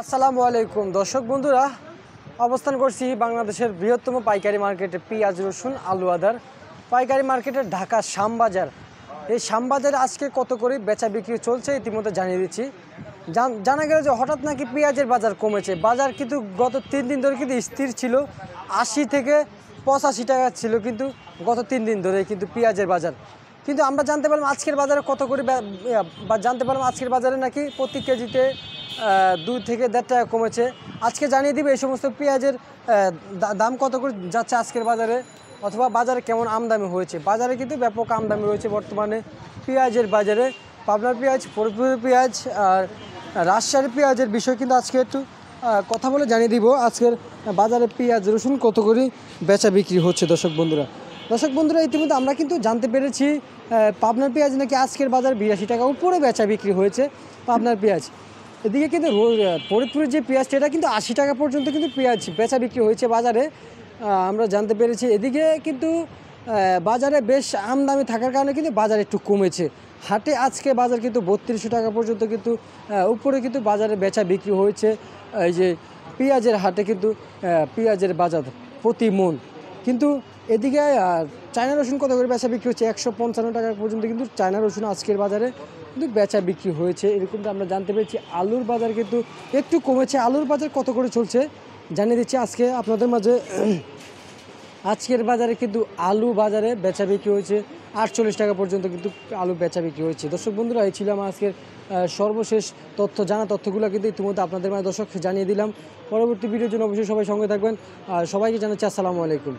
আসসালামু আলাইকুম দর্শক বন্ধুরা, অবস্থান করছি বাংলাদেশের বৃহত্তম পাইকারি মার্কেটে পেঁয়াজ রসুন আলু আদার পাইকারি মার্কেটের ঢাকা শ্যামবাজার। এই শ্যামবাজারে আজকে কত করে বেচা বিক্রি চলছে ইতিমধ্যে জানিয়ে দিচ্ছি। জানা গেল যে হঠাৎ নাকি পেঁয়াজের বাজার কমেছে। বাজার কিন্তু গত 3 দিন ধরে কিন্তু স্থির ছিল, 80 থেকে 85 টাকা ছিল কিন্তু গত 3 দিন ধরে কিন্তু পেঁয়াজের বাজার। কিন্তু আমরা জানতে পারলাম আজকের বাজারে কত করে জানতে পারলাম আজকের বাজারে নাকি প্রতি কেজিতে 2 থেকে 1.5 টাকা কমেছে। আজকে জানিয়ে দিবে এই সমস্ত পেঁয়াজের দাম কত করে যাচ্ছে আজকের বাজারে, অথবা বাজারে কেমন আমদানি হয়েছে। বাজারে কিন্তু ব্যাপক আমদানি রয়েছে বর্তমানে পেঁয়াজের বাজারে। পাবনার পেঁয়াজ, ফরিদপুরের পেঁয়াজ আর রাজশাহীর পেঁয়াজের বিষয় কিন্তু আজকে একটু কথা বলে জানিয়ে দিব আজকের বাজারে পেঁয়াজ রসুন কত করে বেচা বিক্রি হচ্ছে। দর্শক বন্ধুরা ইতিমধ্যে আমরা কিন্তু জানতে পেরেছি পাবনার পেঁয়াজ নাকি আজকের বাজার 82 টাকা উপরে বেচা বিক্রি হয়েছে পাবনার পেঁয়াজ। এদিকে কিন্তু ফরিদপুরের যে পেঁয়াজটা এটা কিন্তু 80 টাকা পর্যন্ত কিন্তু পেঁয়াজ বেচা বিক্রি হয়েছে বাজারে, আমরা জানতে পেরেছি। এদিকে কিন্তু বাজারে বেশ আমদানি থাকার কারণে কিন্তু বাজার একটু কমেছে। হাটে আজকে বাজার কিন্তু 3200 টাকা পর্যন্ত কিন্তু উপরে কিন্তু বাজারে বেচা বিক্রি হয়েছে। এই যে পেঁয়াজের হাটে কিন্তু পেঁয়াজের বাজার প্রতি মন। কিন্তু এদিকে চায়না রসুন কত করে বেচা বিক্রি হচ্ছে 155 টাকা পর্যন্ত কিন্তু চায়না রসুন আজকের বাজারে কিন্তু বেচা বিক্রি হয়েছে, এরকমটা আমরা জানতে পেরেছি। আলুর বাজার কিন্তু একটু কমেছে। আলুর বাজার কত করে চলছে জানিয়ে দিচ্ছি আজকে আপনাদের মাঝে। আজকের বাজারে কিন্তু আলু বাজারে বেচা বিক্রি হয়েছে 48 টাকা পর্যন্ত কিন্তু আলু বেচা বিক্রি হয়েছে। দর্শক বন্ধুরা, এই ছিল আমার আজকের সর্বশেষ তথ্যগুলো কিন্তু ইতিমধ্যে আপনাদের মাঝে দর্শক জানিয়ে দিলাম। পরবর্তী ভিডিওর জন্য অবশ্যই সবাই সঙ্গে থাকবেন। আর সবাইকে জানাচ্ছি আসসালামু আলাইকুম।